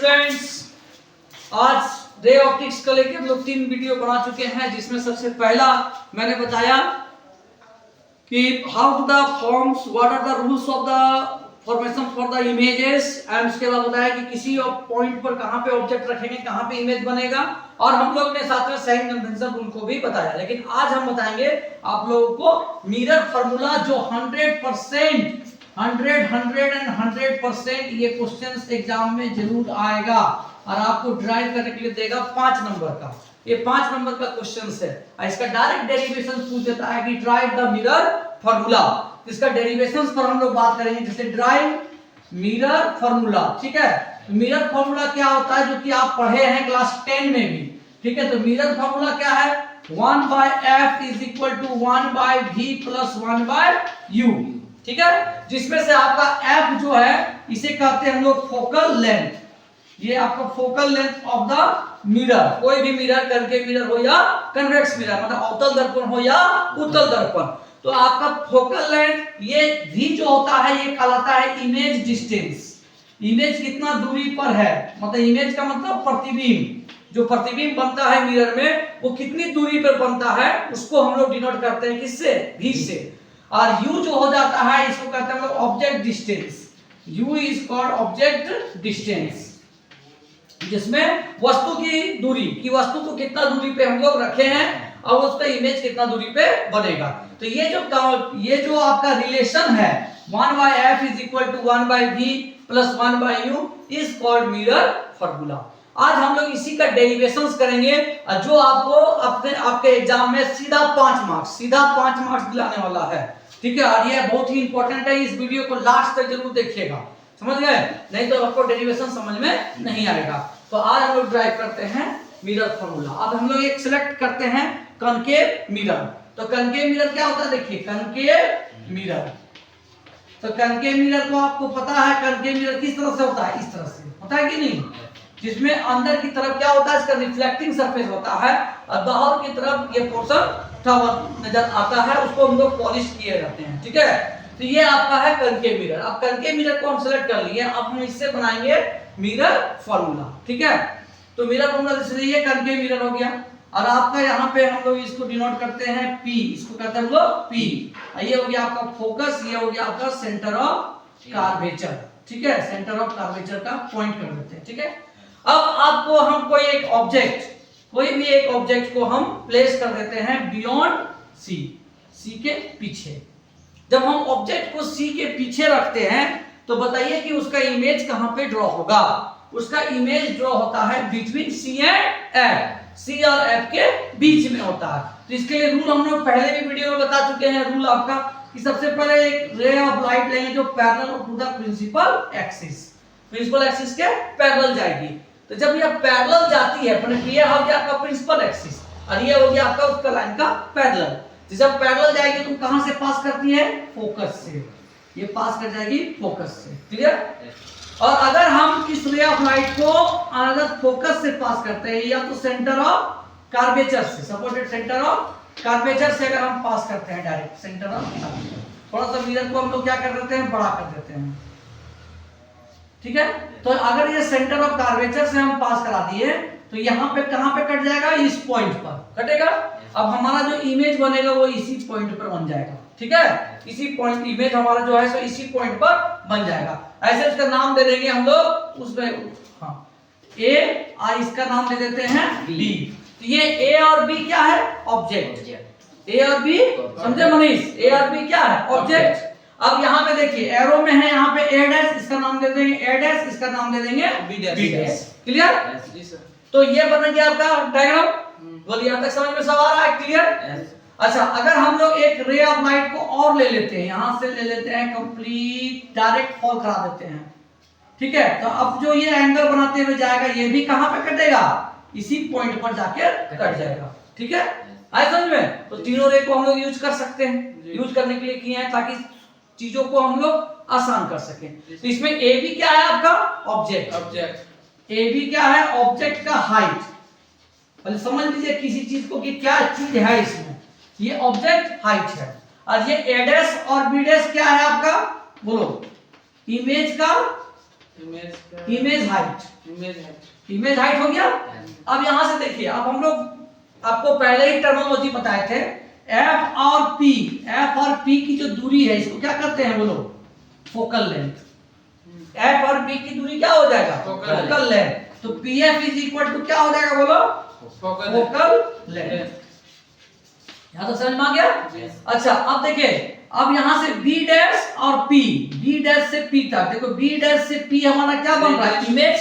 Students, आज ray optics को लेकर हम लोग 3 वीडियो बना चुके हैं, जिसमें सबसे पहला मैंने बताया कि how to the forms, what are the rules of the formation for the images, and उसके बाद बताया कि किसी पॉइंट पर कहां पे ऑब्जेक्ट रखेंगे, कहां पे इमेज बनेगा, और हम लोग ने साथ में साइन कन्वेंशन रूल को भी बताया। लेकिन आज हम बताएंगे आप लोगों को मिरर फार्मूला, जो 100% ये क्वेश्चंस एग्जाम में जरूर आएगा और आपको ड्राइव करने के लिए देगा 5 नंबर का। ये 5 नंबर का क्वेश्चन है। इसका डायरेक्ट डेरिवेशन पूछ देता है कि ड्राइव द मिरर फार्मूला। इसका डेरिवेशंस पर हम लोग बात करेंगे, जैसे ड्राइव मिरर फार्मूला। ठीक है, तो मिरर फार्मूला क्या होता है, जो कि आप पढ़े हैं क्लास 10 में भी। ठीक है, तो मिरर फार्मूला क्या है, 1/f is equal to 1/v plus 1/u। ठीक है, जिसमें से आपका f जो है इसे कहते हैं हम लोग फोकल लेंथ। ये आपका focal length of the mirror, कोई भी मिरर, कनकेव मिरर हो या कन्वेक्स मिरर, मतलब अवतल दर्पण हो या उत्तल दर्पण, तो आपका फोकल लेंथ ये v जो होता है ये कहलाता है इमेज डिस्टेंस। इमेज कितना दूरी पर है, मतलब इमेज का मतलब प्रतिबिंब, जो प्रतिबिंब बनता है मिरर में वो कितनी दूरी पर बनता है, उसको हम लोग डिनोट करते हैं किससे, v से। और u जो हो जाता है इसको कहते हैं object distance. u is called object distance, जिसमें वस्तु की दूरी, कि वस्तु को कितना दूरी पे हम लोग रखे हैं और उसका इमेज कितना दूरी पे बनेगा। तो ये जो आपका रिलेशन है 1/f is equal to 1/v plus 1/u is called mirror formula. आज हम लोग इसी का डेरिवेशंस करेंगे, जो आपको आपके एग्जाम में सीधा 5 मार्क्स दिलाने वाला है। ठीक है, और ये बहुत ही इंपॉर्टेंट है, इस वीडियो को लास्ट तक जरूर देखिएगा, समझ गए, नहीं तो आपको डेरिवेशन समझ में नहीं आएगा। तो आज हम लोग ड्राइव करते हैं मिरर फार्मूला। अब हम लोग एक सिलेक्ट करते हैं कनकेव मिरर। तो कनकेव मिरर क्या होता है, देखिए कनकेव मिरर, तो कनकेव मिरर को आपको पता है, कनकेव मिरर किस तरह से होता है, इस तरह से होता है कि नहीं, जिसमें अंदर की तरफ क्या होता है, इसका रिफ्लेक्टिंग सरफेस होता है और बाहर की तरफ ये पोर्शन नजर आता है, उसको हम लोग पॉलिश किए जाते हैं। ठीक है, तो ये आपका है कनकेव मिरर। अब कनकेव मिरर को हम सेलेक्ट कर लिए, अब हम इससे बनाएंगे मिरर फार्मूला। ठीक है, तो मिरर फार्मूला जैसे ये कनकेव मिरर हो गया, और आपका यहाँ पे हम लोग इसको डिनोट करते हैं P, इसको कहते हैं हम लोग P। ये हो गया आपका फोकस, ये हो गया आपका सेंटर ऑफ कर्वेचर। ठीक है, सेंटर ऑफ कर्वेचर का पॉइंट कर देते हैं। ठीक है, अब आपको हम कोई भी एक ऑब्जेक्ट को हम प्लेस कर देते हैं बियॉन्ड सी के पीछे। जब हम ऑब्जेक्ट को सी के पीछे रखते हैं तो बताइए कि उसका इमेज कहां पे ड्रॉ होगा। उसका इमेज ड्रॉ होता है बिटवीन सी एंड एफ, सी और एफ के बीच में होता है। तो इसके लिए रूल हम लोग पहले भी वीडियो में बता चुके हैं। रूल आपका कि सबसे पहले एक रे ऑफ लाइट लेंगे जो parallel to the principal axis के पैरेलल जाएगी। तो जब ये पैरेलल जाती है, मतलब ये हो गया आपका प्रिंसिपल एक्सिस और ये हो गया आपका उसका लाइन का पैरेलल। जब पैरेलल जाएगी तो कहां से पास करती है, फोकस से, ये पास कर जाएगी फोकस से। क्लियर? और अगर हम इस रे ऑफ लाइट को अगर फोकस से पास करते हैं या तो सेंटर ऑफ कर्वेचर से, सपोर्टेड सेंटर ऑफ कर्वेचर से अगर हम पास करते हैं डायरेक्ट सेंटर ऑफ कर्वेचर, थोड़ा सा मिरर को हम लोग क्या कर देते हैं, बड़ा कर देते हैं। ठीक है, तो अगर ये सेंटर ऑफ कर्वेचर से हम पास करा दिए तो यहाँ पे कहां पे कट जाएगा, इस पॉइंट पर कटेगा। अब हमारा जो इमेज बनेगा वो इसी पॉइंट पर बन जाएगा। ठीक है, इसी पॉइंट इमेज हमारा जो है सो इसी पॉइंट पर बन जाएगा। ऐसे इसका नाम दे देंगे हम लोग उसमें, हाँ, ए, और इसका नाम दे देते हैं बी। तो ये ए और बी क्या है, ऑब्जेक्ट। ए और बी, समझे मनीष, ए और बी क्या है, ऑब्जेक्ट। अब यहाँ पे देखिए एरो में है, यहाँ पे ए डैश, इसका नाम दे देंगे ए डैश, इसका नाम दे देंगे बी डैश। क्लियर? तो ये बन गया आपका डायग्राम। बोलिए, यहाँ तक समझ में सब आ रहा है? क्लियर? अच्छा, अगर हम लोग एक रे ऑफ लाइट को और ले लेते हैं, यहां से ले लेते हैं कंप्लीट, डायरेक्ट फॉल करा देते हैं। ठीक है, तो अब जो ये एंगल बनाते हुए जाएगा ये भी कहां पे कटेगा, इसी पॉइंट पर जाके कट जाएगा। ठीक है, आए समझ में? तो तीनों रे को हम लोग यूज कर सकते हैं, यूज करने के लिए किए हैं ताकि चीजों को हम लोग आसान कर सकें। तो इसमें ए भी क्या है आपका, ऑब्जेक्ट। ए भी क्या है, ऑब्जेक्ट का हाइट। पहले समझ लीजिए किसी चीज को कि क्या चीज है इसमें, ये ऑब्जेक्ट हाइट है। और ये ए डैश और बी डैश क्या है आपका, बोलो, इमेज का इमेज हाइट हो गया। अब यहाँ से देखिए, अब हम लोग आपको पहले ही टर्मिनोलॉजी बताए थे, एफ और पी की जो दूरी है इसको क्या करते हैं बोलो, फोकल लेंथ। एफ और पी की दूरी क्या हो जाएगा, फोकल लेंथ। तो P F is equal to क्या हो जाएगा बोलो, फोकल लेंथ। यहाँ तो समझ में आ गया। अच्छा अब देखिए, अब यहाँ से बी डैश और पी, बी डैश से पी तक, देखो बी डैश से पी हमारा क्या बन रहा है, इमेज।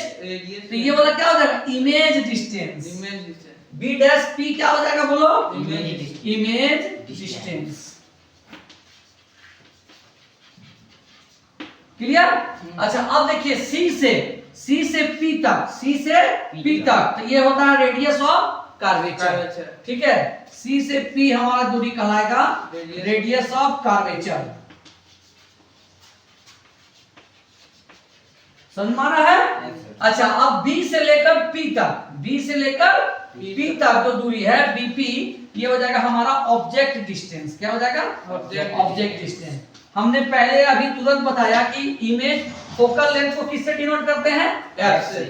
तो ये वाला क्या हो जाएगा, image distance. B dash P क्या हो जाएगा बोलो, इमेज डिस्टेंस। क्लियर। अच्छा अब देखिए सी से पी तक, तो ये होता है रेडियस ऑफ कर्वेचर। ठीक है, सी से पी हमारा दूरी कहलाएगा रेडियस ऑफ कर्वेचर। समझ में आ रहा है। अच्छा अब बी से लेकर पी तक जो दूरी है बीपी, ये हो जाएगा हमारा ऑब्जेक्ट डिस्टेंस। क्या हो जाएगा, ऑब्जेक्ट डिस्टेंस। हमने पहले अभी तुरंत बताया कि इमेज फोकल लेंथ को किससे डिनोट करते हैं, एफ से,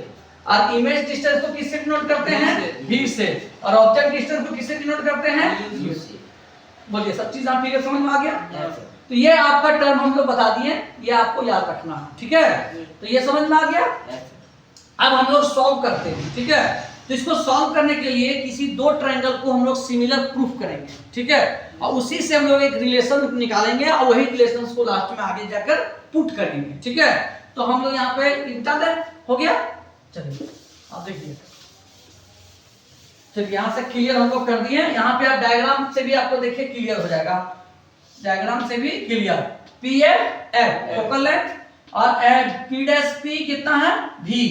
और इमेज डिस्टेंस को किससे डिनोट करते हैं, वी से, और ऑब्जेक्ट डिस्टेंस को किससे डिनोट करते हैं, यू से। बोलिए सब चीज आप क्लियर समझ में आ गया। तो ये आपका टर्म हम लोग बता दिए, ये आपको याद रखना है। ठीक है, तो ये समझ में आ गया। अब हम लोग सॉल्व करते हैं। ठीक है, तो इसको सॉल्व करने के लिए किसी दो ट्रायंगल को हम लोग सिमिलर प्रूफ करेंगे। ठीक है, और उसी से हम लोग एक रिलेशन निकालेंगे और वही रिलेशंस को लास्ट में आगे जाकर पुट करेंगे। ठीक है, तो हम लोग यहाँ पे इंटर हो गया। चलिए आप देखिए, चलिए यहाँ से क्लियर हम लोग कर दिए। यहाँ पे आप डायग्राम से भी आपको देखिए क्लियर हो जाएगा, डायग्राम से भी clear. P F focal length और पी डैश पी कितना है, वी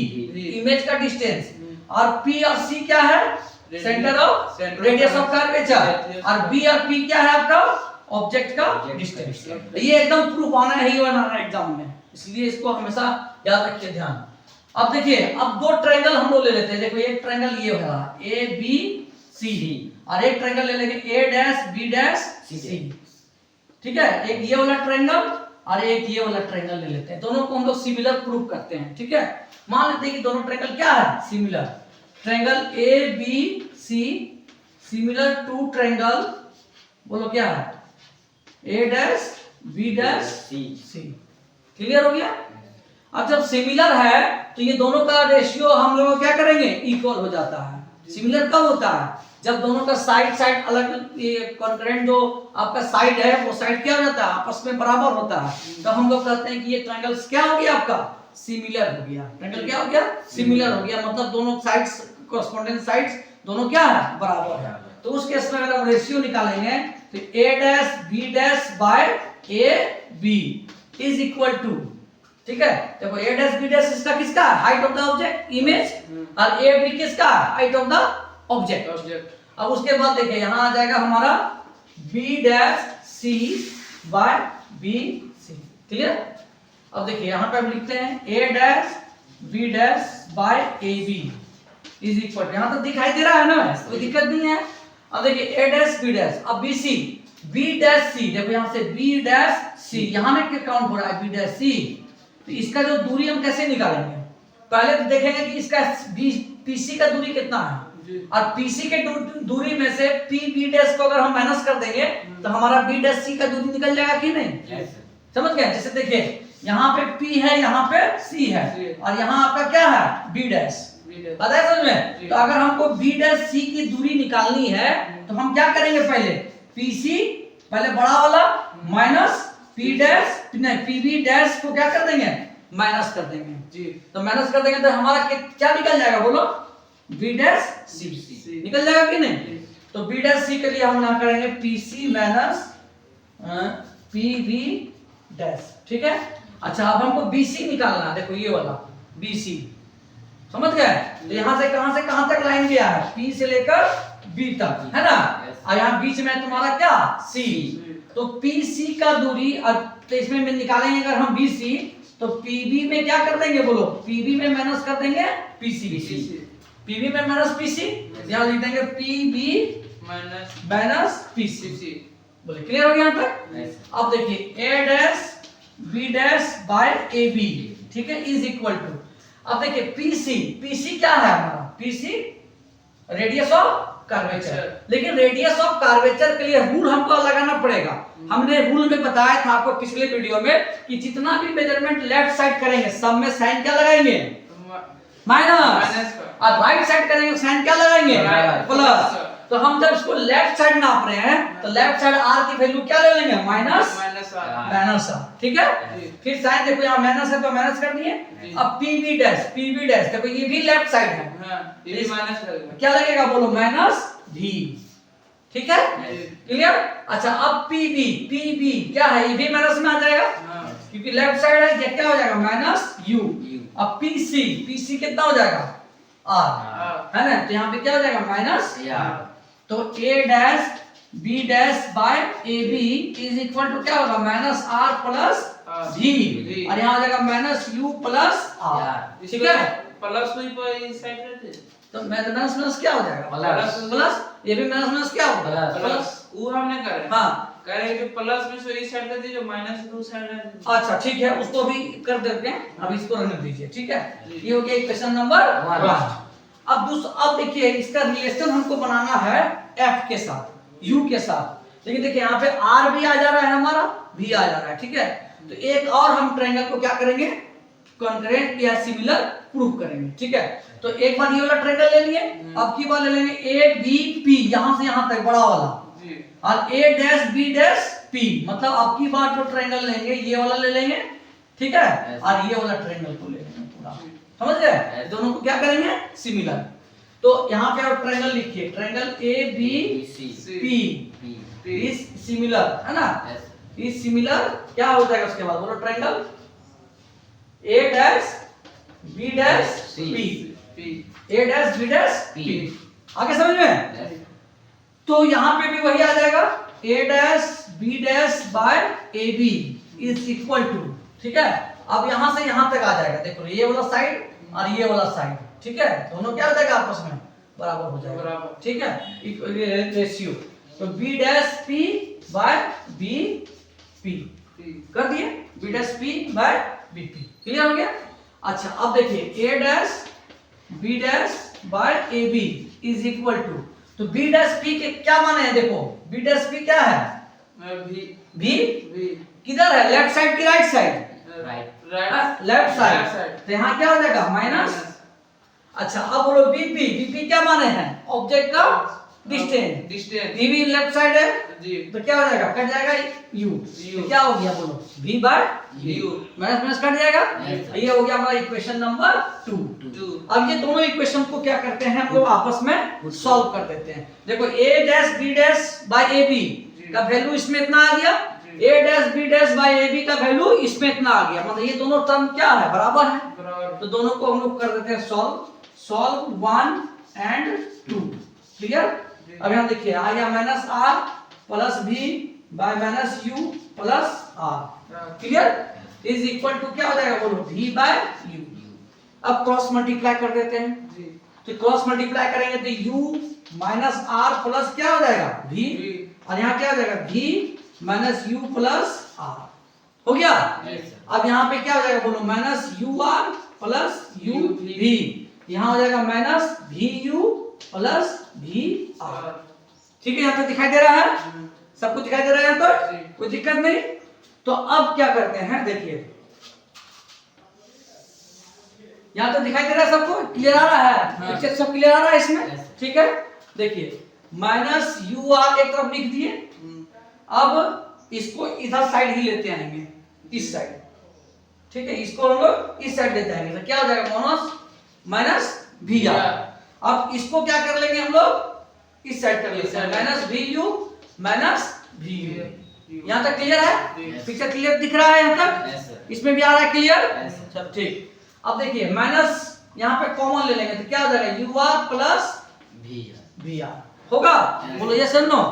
इमेज का डिस्टेंस, और पी और सी क्या है, centre of radius of curvature, और बी और पी क्या है आपका, ऑब्जेक्ट का डिस्टेंस। ये एकदम प्रूफ आना है ही आना है एग्जाम में, इसलिए इसको हमेशा याद रखिए ध्यान। अब देखिए, अब दो ट्रायंगल हम लोग ले लेते हैं। देखो एक ट्रायंगल ये होगा ए बी सी, और एक ट्रायंगल ले लेंगे ए डैश बी डैश सी। ठीक है, एक ये वाला ट्रायंगल और एक ये वाला ट्रायंगल ले लेते हैं, दोनों को हम लोग सिमिलर प्रूफ करते हैं। ठीक है, मान लेते हैं कि दोनों ट्रायंगल क्या है, similar. Triangle A B C similar to triangle, बोलो क्या है, A dash B dash C. Clear हो गया। अब जब सिमिलर है तो ये दोनों का रेशियो हम लोग क्या करेंगे, इक्वल हो जाता है। सिमिलर कब होता है, जब दोनों का साइड अलग, ये कॉन्करेंट जो आपका साइड है वो साइड क्या हो जाता है, आपस में बराबर होता है। तो हम लोग कहते हैं कि ये ट्रायंगल क्या हो गया, आपका सिमिलर हो गया। ट्रायंगल क्या हो गया, सिमिलर हो गया, मतलब दोनों साइड्स कॉरेस्पोंडिंग साइड्स दोनों क्या है, बराबर है। तो उस केस में अगर हम रेशियो निकालेंगे तो A dash B dash by A B is equal to, ठीक है, देखो ए डैश बी डैश इसका किसका, height of the object image, और ए बी किसका, हाइट ऑफ द ऑब्जेक्ट। अब उसके बाद देखिए यहाँ आ जाएगा हमारा B dash C by B C. Clear. अब देखिए यहाँ पे हम लिखते हैं A dash B dash by A B is equal, यहाँ तो दिखाई दे रहा है ना, कोई दिक्कत नहीं है। अब देखिए ए डैश बी डैश, अब बी सी बी डैश सी, देखो यहाँ से बी डैश सी, यहाँ में क्या काउंट हो रहा है, बी डैश सी। तो इसका जो दूरी हम कैसे निकालेंगे, पहले तो देखेंगे कि इसका पीसी का दूरी कितना है, और पीसी के दूरी में से पी बी डैश को अगर हम माइनस कर देंगे तो हमारा बी डैश सी का दूरी निकल जाएगा कि नहीं, समझ गए। जैसे देखिए यहाँ पे पी है, यहाँ पे सी है, और यहाँ आपका क्या है, बी डैश, पता है समझ में। तो अगर हमको बी डैश सी की दूरी निकालनी है तो हम क्या करेंगे, पहले पीसी पहले बड़ा वाला माइनस पी डैश, नहीं पीबी डैश को क्या कर देंगे, माइनस कर देंगे जी। तो माइनस कर देंगे तो हमारा क्या निकल जाएगा, बोलो बी डैश सी निकल जाएगा कि नहीं। तो बी डैश सी के लिए हम ना करेंगे पीसी माइनस पीबी डैश, ठीक है। अच्छा अब हमको बीसी निकालना, देखो ये वाला बीसी, समझ गए। तो यहाँ से कहां तक लाइन गया है, पी से लेकर बी तक, है ना, और यहाँ बीच में तुम्हारा क्या, सी। तो पीसी का दूरी, तो इसमें निकालेंगे अगर हम बीसी, तो पीबी में क्या कर देंगे, बोलो पीबी में माइनस कर देंगे पीसी, पीबी में माइनस पीसी, यहाँ लिख देंगे पीबी माइनस पीसी। बोले क्लियर हो गया यहाँ तक। अब देखिए A dash B dash by A B ठीक है, इज इक्वल टू, अब देखिए पीसी, पीसी क्या है हमारा, पीसी रेडियस ऑफ कर्वेचर, लेकिन रेडियस ऑफ कर्वेचर के लिए रूल हमको लगाना पड़ेगा। हमने रूल में बताया था आपको पिछले वीडियो में कि जितना भी मेजरमेंट लेफ्ट साइड करेंगे सब में साइन क्या लगाएंगे, माइनस, और राइट साइड करेंगे साइन क्या लगाएंगे, प्लस। तो हम जब इसको लेफ्ट साइड नाप रहे हैं तो लेफ्ट साइड आर की वैल्यू क्या ले लेंगे, माइनस आर, ठीक है। फिर साइन देखो यहाँ माइनस है तो माइनस कर दिए। अब पीवी डैश देखो ये भी लेफ्ट साइड है, ये भी माइनस करेंगे, क्या लगेगा बोलो, माइनस भी, ठीक है, क्लियर। अच्छा अब पीबी क्या है, ये भी माइनस में आ जाएगा क्योंकि लेफ्ट साइड है, ये क्या हो जाएगा, माइनस यू। अब पीसी कितना हो जाएगा, आर, है ना, तो यहाँ पे क्या हो जाएगा, माइनस आर। तो A dash B dash by A B is equal to क्या होगा, माइनस आर प्लस भी, और यहाँ आ जाएगा माइनस यू प्लस आर, ठीक है। प्लस कोई इस साइड रहते तो माइनस प्लस क्या हो जाएगा, प्लस, ये भी माइनस क्या होगा, प्लस। वो हमने करे, हाँ कह रहे कि प्लस में से इस साइड कर दीजिए, माइनस से उस साइड रहते। अच्छा ठीक है, उसको भी कर देते हैं, अब इसको रहने दीजिए, ठीक है। ये हो गया क्वेश्चन नंबर 1। अब देखिए इसका रिलेशन हमको बनाना है F के साथ, U के साथ, लेकिन देखिए यहाँ पे R भी आ जा रहा है, हमारा भी आ जा रहा है, ठीक है। तो एक और हम ट्रायंगल को क्या करेंगे, कॉन्करेंट या सिमिलर प्रूव करेंगे, ठीक है। तो एक बार ये वाला ट्रायंगल ले लिए, अब की बार ले लेंगे ABP, यहाँ से यहाँ तक बड़ा वाला, और A dash B dash P, मतलब अब की बार जो ट्रायंगल लेंगे ये वाला ले लेंगे, ठीक है, और ये वाला ट्रायंगल को ले लेंगे पूरा, समझ गए, दोनों को क्या करेंगे, सिमिलर। तो यहाँ पे आप ट्रायंगल लिखिए, ट्रायंगल ABP इज सिमिलर, है ना, इज सिमिलर, क्या हो जाएगा उसके बाद बोलो, triangle A dash B dash P, A dash B dash P, आगे समझ में। तो यहाँ पे भी वही आ जाएगा, A dash B dash by AB is equal to, ठीक है। अब यहाँ से यहाँ तक आ जाएगा, देखो ये वाला साइड और ये वाला साइड, ठीक है, दोनों क्या हो जाएगा, आपस में बराबर हो जाएगा, ठीक है, रेशियो। तो B dash P by B P कर दिए, B dash P by B P, clear हो गया। अच्छा अब देखिए A dash B dash by AB is equal to, तो B डैश P के क्या माने हैं, देखो B डैश P क्या है, भी किधर है, लेफ्ट साइड की राइट साइड, लेफ्ट साइड, तो यहाँ क्या हो जाएगा, माइनस। अच्छा अब बोलो बीपी क्या माने हैं, ऑब्जेक्ट का डिस्टेंस, बीबी लेफ्ट साइड है तो क्या हो जाएगा, कट जाएगा यू, तो क्या हो गया बोलो, v by U, minus minus cut जाएगा, ये हो गया हमारा इक्वेशन नंबर 2। अब ये दोनों इक्वेशन को क्या करते हैं हम लोग आपस में सॉल्व कर देते हैं। देखो a dash b dash by ab का वैल्यू इसमें इतना आ गया, a dash b dash by ab का वैल्यू इसमें इतना आ गया, मतलब ये दोनों टर्म क्या है, बराबर है, तो दोनों को हम लोग कर देते हैं सॉल्व 1 एंड 2, क्लियर। अब यहाँ देखिए आ गया माइनस आर प्लस भी by minus U plus R, clear, is equal to क्या हो जाएगा बोलो, v बाय यू। अब क्रॉस मल्टीप्लाई कर देते हैं, तो क्रॉस मल्टीप्लाई करेंगे तो u माइनस आर प्लस क्या हो जाएगा, v, और यहाँ क्या हो जाएगा, v minus U plus R, हो गया। अब यहाँ पे क्या हो जाएगा बोलो, minus U R plus U V, यहाँ हो जाएगा माइनस भी यू प्लस भी आर, ठीक है, यहाँ पे दिखाई दे रहा है, सब कुछ दिखाई दे रहा है यहाँ पर, कोई दिक्कत नहीं। तो अब क्या करते हैं, देखिए यहाँ तो दिखाई दे रहा है, सबको क्लियर आ रहा है, सब क्लियर आ रहा है इसमें, ठीक है। देखिए माइनस यू आर एक तरफ लिख दिए, अब इसको इधर साइड ही लेते आएंगे, इस साइड, ठीक है, इसको हम लोग इस साइड लेते आएंगे, तो क्या हो जाएगा, माइनस भी आर। अब इसको क्या कर लेंगे हम लोग, इस साइड कर लेते हैं, माइनस भी यू माइनस भी यू, यहाँ तक क्लियर है, पिक्चर क्लियर दिख रहा है यहाँ तक, इसमें भी आ रहा है क्लियर, सब ठीक। अब देखिए माइनस यहाँ पे कॉमन ले लेंगे तो क्या हो जाएगा, यू आर प्लस भी आर, होगा, बोलो यस और नो।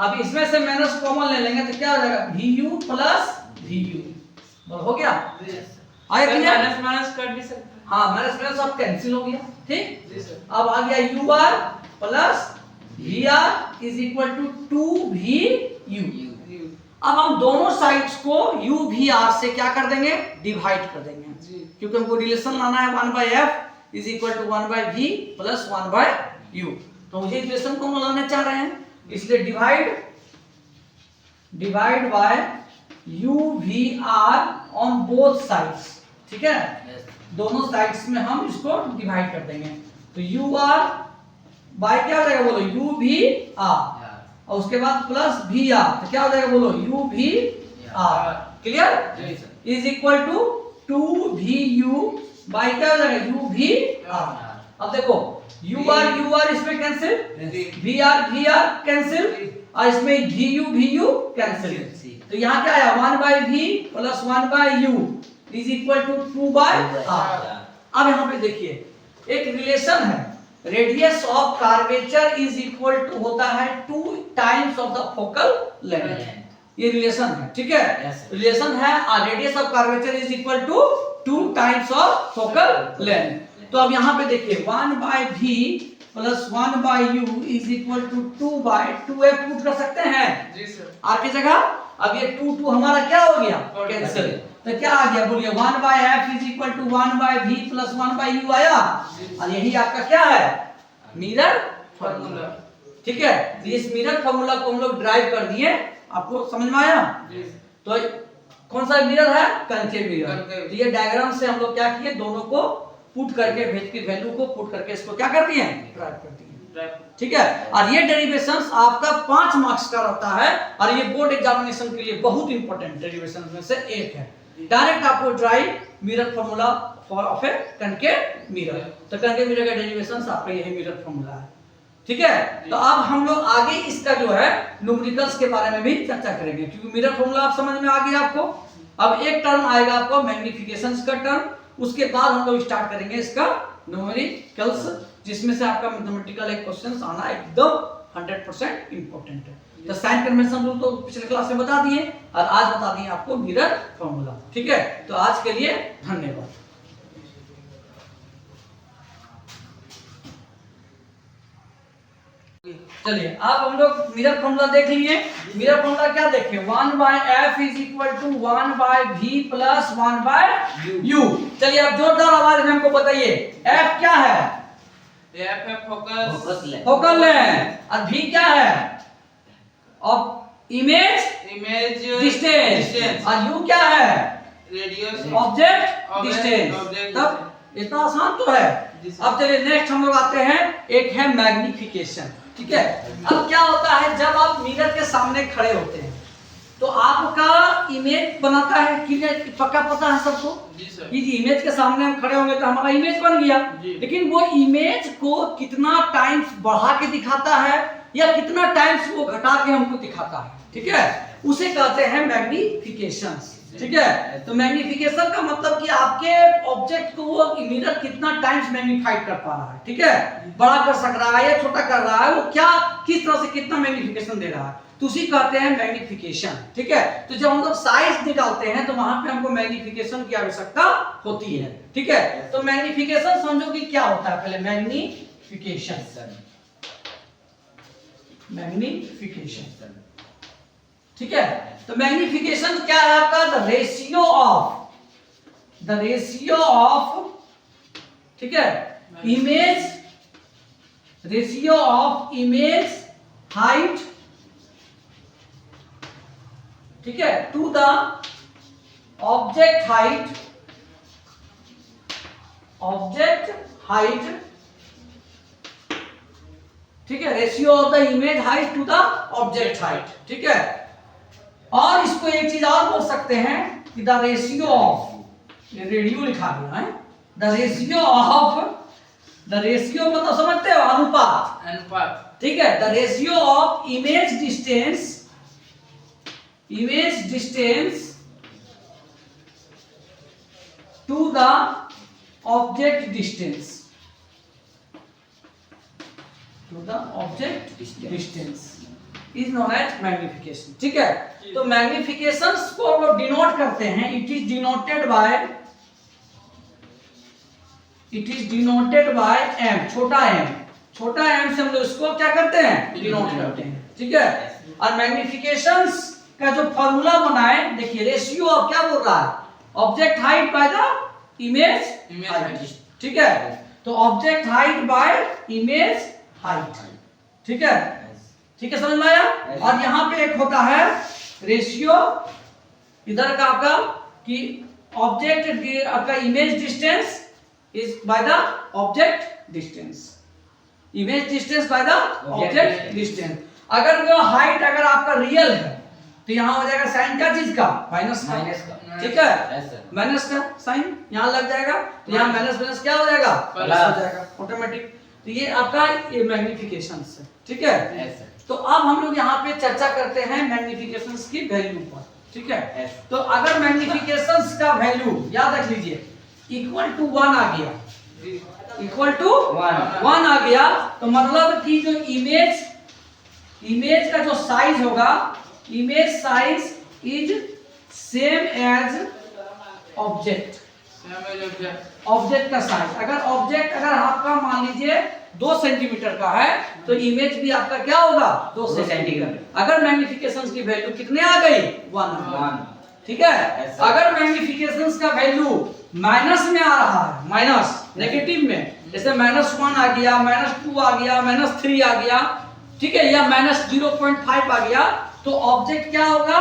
अब इसमें से माइनस कॉमन ले लेंगे तो क्या हो जाएगा, भी यू प्लस भी यू, बोलो हो गया, आया क्लियर, माइनस माइनस कट भी सकते हैं, हाँ माइनस माइनस सब कैंसिल हो गया, ठीक। अब आ गया U R plus V R is equal to 2v u। अब हम दोनों साइड्स को u v r से क्या कर देंगे, डिवाइड कर देंगे, क्योंकि हमको रिलेशन लाना है 1/f is equal to 1/v plus 1/u। तो मुझे रिलेशन को हम लाना चाह रहे हैं, इसलिए divide by UVR on both sides. ठीक है, दोनों साइड्स में हम इसको डिवाइड कर देंगे। तो UR बाय क्या हो जाएगा बोलो UVR, और उसके बाद प्लस VR, तो क्या हो जाएगा बोलो UVR। Clear? Is equal to 2VU by क्या हो जाएगा UVR। अब देखो UR इसमें कैंसिल, VR कैंसिल, और इसमें VU कैंसिल। तो यहाँ क्या आया 1/v plus 1/u is equal to 2/r। अब यहाँ पे देखिए एक रिलेशन है, radius of curvature is equal to होता है 2 times of the focal length. ये रिलेशन है, ठीक है, रिलेशन है, radius of curvature is equal to 2 times of focal length. तो अब यहाँ पे देखिए 1/v plus 1/u is equal to 2/2f put कर सकते हैं जी सर। आर की जगह। अब ये 2 हमारा क्या हो गया कैंसिल, तो क्या आ गया बोलिए 1/f is equal to 1/v plus 1/u आया, और यही आपका क्या है मिरर फार्मूला। ठीक है, तो इस मिरर फार्मूला को हम लोग ड्राइव कर दिए, आपको समझ में आया? तो कौन सा मिरर है? Concave mirror. तो ये डायग्राम से हम लोग क्या किए, दोनों को पुट करके वेज की वैल्यू को पुट करके इसको क्या कर दिए ड्राइव कर दिए। ठीक है, और ये डेरिवेशंस आपका 5 मार्क्स का रहता है, और ये बोर्ड एग्जामिनेशन के लिए बहुत इंपॉर्टेंट डेरिवेशंस में से एक है। डायरेक्ट आपको drive mirror formula of A concave mirror, तो कनकेव मिरर का डेरिवेशंस आपका यही मिरर फार्मूला है। ठीक है, तो अब हम लोग आगे इसका जो है न्यूमेरिकल्स के बारे में भी चर्चा करेंगे, क्योंकि मिरर फार्मूला आप समझ में आ गया आपको। अब एक टर्म आएगा आपको मैग्निफिकेशंस का टर्म, उसके बाद हम लोग स्टार्ट करेंगे इसका न्यूमेरिकल्स, जिसमें से आपका मैथमेटिकल एक क्वेश्चंस आना एकदम 100% इंपॉर्टेंट है। तो साइन कन्वेंशन रूल तो पिछले क्लास में बता दिए, और आज बता दिए आपको मिरर फार्मूला। ठीक है, तो आज के लिए धन्यवाद। चलिए अब हम लोग मिरर फार्मूला देख लिए। मिरर फार्मूला क्या देखें, 1/f is equal to 1/v plus 1/u। चलिए अब जोरदार आवाज में हमको बताइए f क्या है? F है फोकल लेंथ, और v क्या है? ऑफ इमेज डिस्टेंस, और u क्या है? Radius object distance. तब इतना आसान तो है। अब चलिए नेक्स्ट हम लोग आते हैं, एक है मैग्निफिकेशन। ठीक है, अब क्या होता है जब आप मिरर के सामने खड़े होते हैं तो आपका इमेज बनाता है, क्लियर पक्का पता है सबको कि इमेज के सामने हम खड़े होंगे तो हमारा इमेज बन गया, लेकिन वो इमेज को कितना टाइम्स बढ़ा के दिखाता है या कितना टाइम्स वो घटा के हमको दिखाता है, ठीक है, उसे कहते हैं मैग्निफिकेशन। ठीक है, तो मैग्निफिकेशन का मतलब कि आपके ऑब्जेक्ट को वो मिरर कितना टाइम्स मैग्नीफाइड कर पा रहा है, ठीक है, बड़ा कर सक रहा है या छोटा कर रहा है, वो क्या किस तरह से कितना मैग्निफिकेशन दे रहा है, तो उसी कहते हैं मैग्निफिकेशन। ठीक है, तो जब हम लोग साइज निकालते हैं तो वहां पे हमको मैग्निफिकेशन की आवश्यकता होती है। ठीक है, तो मैग्निफिकेशन समझो कि क्या होता है, पहले मैग्निफिकेशन। ठीक है, तो मैग्निफिकेशन क्या है आपका? द रेशियो ऑफ ठीक है रेशियो ऑफ इमेज हाइट, ठीक है, टू द ऑब्जेक्ट हाइट, ठीक है, ratio of the image height to the object height. ठीक है, और इसको एक चीज और बोल सकते हैं कि द रेशियो ऑफ, रेडियो लिखा गया है, द रेशियो मतलब समझते हो अनुपात। ठीक है, the ratio of image distance to the object distance is known as magnification. ठीक है, तो मैग्निफिकेशंस को हम लोग डिनोट करते हैं, it is denoted by m, छोटा m से हम लोग इसको क्या करते हैं डिनोट करते हैं। ठीक है, और मैग्निफिकेशंस का जो फार्मूला बना है, देखिए रेशियो ऑफ क्या बोल रहा है, object height by the image Image height, height. ठीक है। तो object height bye image height, ठीक है, ठीक है, समझ में आया। और यहाँ पे एक होता है रेशियो इधर का आपका कि ऑब्जेक्ट आपका image distance is by the object distance, image distance by the object distance. अगर वो हाइट अगर आपका रियल है तो यहाँ हो जाएगा साइन क्या चीज का, माइनस का, ठीक है, माइनस का साइन यहाँ लग जाएगा, तो यहाँ माइनस माइनस क्या हो जाएगा, प्लस हो जाएगा ऑटोमेटिक। तो ये आपका ये मैग्निफिकेशन है, ठीक है। तो अब हम लोग यहाँ पे चर्चा करते हैं मैग्निफिकेशंस की वैल्यू पर, ठीक है। तो अगर मैग्निफिकेशंस का वैल्यू याद रख लीजिए इक्वल टू 1 आ गया, इक्वल टू 1 आ गया, तो मतलब कि जो इमेज का जो साइज होगा, image size is same as object, object का साइज। अगर ऑब्जेक्ट अगर आपका मान लीजिए 2 सेंटीमीटर का है तो इमेज भी आपका क्या होगा, 2 सेंटीमीटर। अगर मैग्निफिकेशंस की वैल्यू कितने आ गई, 1, ठीक है। अगर मैग्निफिकेशंस का वैल्यू माइनस में आ रहा है, माइनस नेगेटिव में, जैसे -1 आ गया, -2 आ गया, -3 आ गया, ठीक है, या -0.5 आ गया, तो ऑब्जेक्ट क्या होगा,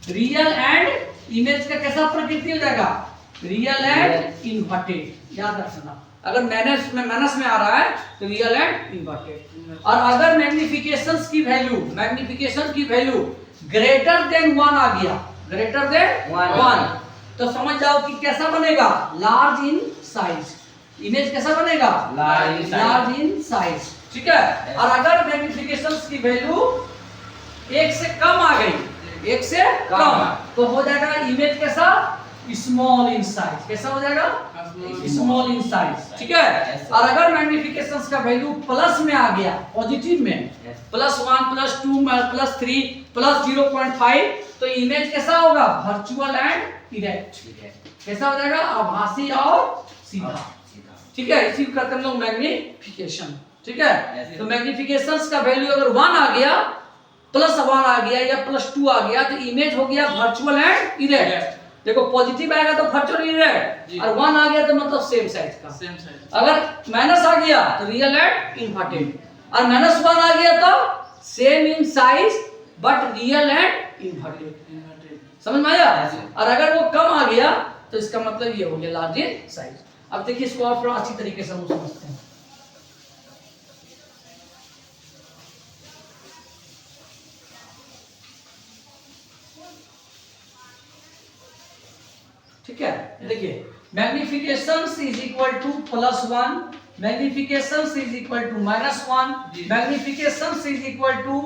रियल एंड इमेज का कैसा प्रकृति हो जाएगा, रियल एंड इन्वर्टेड, याद रखना। अगर माइनस में आ रहा है तो रियल एंड इन्वर्टेड। और अगर मैग्निफिकेशंस की वैल्यू ग्रेटर देन 1 आ गया, ग्रेटर देन 1, तो समझ जाओ कि कैसा बनेगा, लार्ज इन साइज, इमेज कैसा बनेगा, लार्ज इन साइज, ठीक है। और अगर मैग्निफिकेशंस की वैल्यू 1 से कम आ गई, 1 से कम, तो हो जाएगा इमेज कैसा, स्मॉल इन साइज, कैसा हो जाएगा, स्मॉल इन साइज, ठीक है। और अगर मैग्निफिकेशंस का वैल्यू प्लस में आ गया, पॉजिटिव में, +1 +2 +3 +0.5, तो इमेज कैसा होगा, वर्चुअल एंड इरेक्ट, कैसा हो जाएगा, आभासी और सीधा, ठीक है। इसी को कहते हैं हम लोग मैग्निफिकेशन, ठीक है। तो मैग्निफिकेशंस का वैल्यू अगर 1 आ गया, +1 आ गया या +2 आ गया, तो इमेज हो गया वर्चुअल एंड इरेक्ट। देखो पॉजिटिव आएगा तो वर्चुअल इरेक्ट, और 1 आ गया तो मतलब सेम साइज का, सेम साइज। अगर माइनस आ गया तो रियल एंड इन्वर्टेड, और -1 आ गया तो same in size but real and inverted, समझ में आया। और अगर वो कम आ गया तो इसका मतलब ये हो गया लार्ज इन साइज। अब देखिए इसको और थोड़ा अच्छी तरीके से हम समझते हैं। ठीक है, देखिए magnifications is equal to +1, magnifications is equal to -1, magnifications is equal to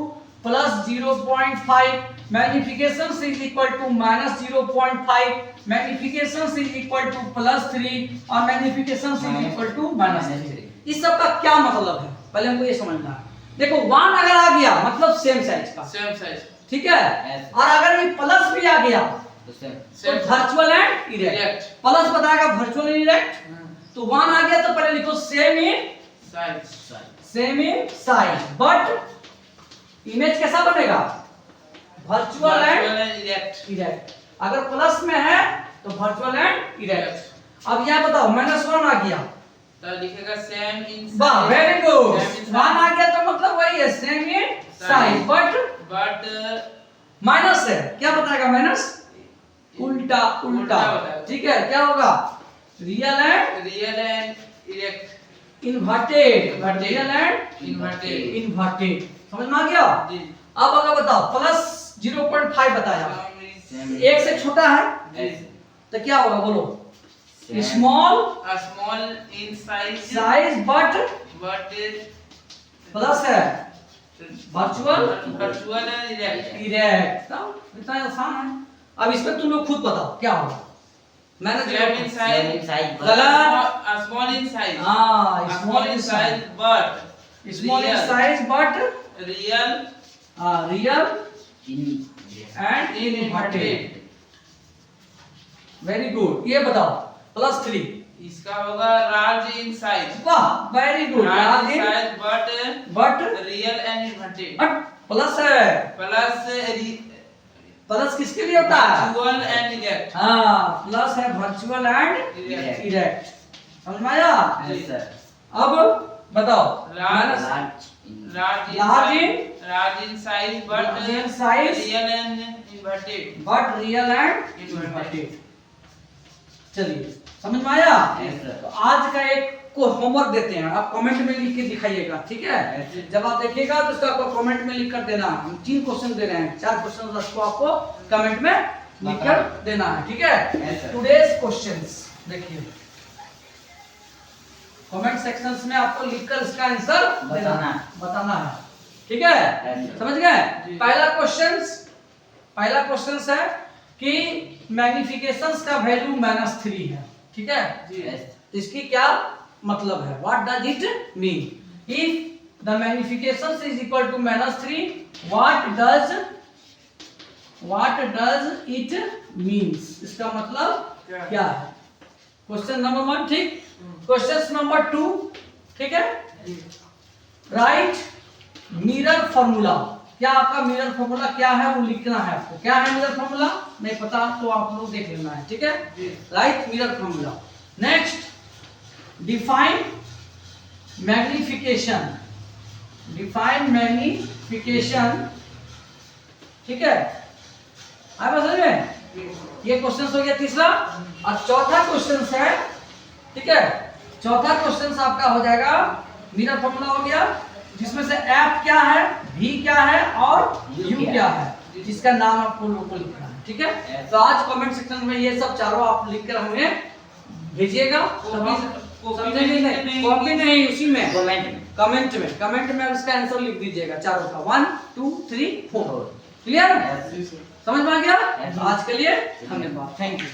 +0.5, magnifications is equal to -0.5, magnifications is equal to +3, और मैग्निफिकेशंस इज इक्वल टू -3। इस सब का क्या मतलब है, पहले हमको ये समझना है। देखो 1 अगर आ गया मतलब सेम साइज का, सेम साइज, ठीक है। और अगर ये प्लस भी आ गया तो वर्चुअल एंड इरेक्ट, प्लस बताएगा वर्चुअल इरेक्ट। तो 1 आ गया तो पहले लिखो same in size, same in size, but image कैसा बनेगा, वर्चुअल एंड इरेक्ट। अगर प्लस में है तो वर्चुअल एंड इरेक्ट। अब यहां बताओ -1 आ गया तो लिखेगा सेम इन साइज, वाह वेरी गुड। 1 आ गया तो मतलब वही है same in size, but minus है, क्या बताएगा माइनस, उल्टा, ठीक है। क्या होगा, real and erect, inverted, real and inverted, समझ में आ गया जी। अब अगर बताओ +0.5 बताया, 1 से छोटा है तो क्या होगा बोलो, small in size but plus है, वर्चुअल इरेक्ट। इतना आसान है। अब इसमें तुम लोग खुद बताओ क्या होगा, मैंने small in size, small in size, हां small in size but real and inverted, very good. ये बताओ +3, इसका होगा लार्ज इन साइज, वाह very good, large in size but but real and inverted, but plus है, प्लस प्लस किसके लिए होता है? Virtual and erect. हाँ, प्लस है वर्चुअल एंड इरेक्ट। इरेक्ट। समझ में आया? Yes, sir. अब बताओ। Large Large in size but large in size real and inverted। But real and Inverted। चलिए, समझ में आया? Yes, sir. तो आज का एक को होमवर्क देते हैं, आप कमेंट में लिख के दिखाइएगा, ठीक है? Yes. जब आप देखिएगा तो उसका आपको कमेंट में लिख कर देना। हम 3 क्वेश्चन दे रहे हैं, 4 क्वेश्चन उसको आपको कमेंट में लिख कर देना है, ठीक है? Yes, sir. टुडेस क्वेश्चंस देखिए, कमेंट सेक्शंस में आपको लिखकर इसका आंसर बताना है, ठीक है? Yes, sir. समझ गए? जी। पहला क्वेश्चंस है कि मैग्निफिकेशंस का वैल्यू -3 है, ठीक है? Yes. इसकी क्या मतलब है? What does it mean? If the magnification is equal to -3, what does it means? इसका मतलब क्या है? क्वेश्चन नंबर 1, ठीक? क्वेश्चन नंबर 2, ठीक है? Right mirror formula. क्या आपका मिरर फॉर्मूला क्या है वो लिखना है आपको। क्या है मिरर फॉर्मूला? नहीं पता तो आप लोग देख लेना है, ठीक है? Right mirror formula. Next, define magnification. ठीक है? आप समझ में? ये क्वेश्चन हो गया तीसरा। और चौथा क्वेश्चन है, ठीक है? चौथा क्वेश्चन आपका हो जाएगा, मिरर फॉर्मूला हो गया, जिसमें से F क्या है, V क्या है और U क्या है, जिसका नाम आपको लोगों को लिखना है, ठीक है? तो आज कमेंट सेक्शन में ये सब चारों आप लिखकर हमें भेजिएगा। समझेंगे नहीं? कॉपी नहीं, उसी में कमेंट में उसका आंसर लिख दीजिएगा चारों का, 1 2 3 4। क्लियर? Yes. समझ में आ गया? Yes. आज के लिए धन्यवाद, थैंक यू।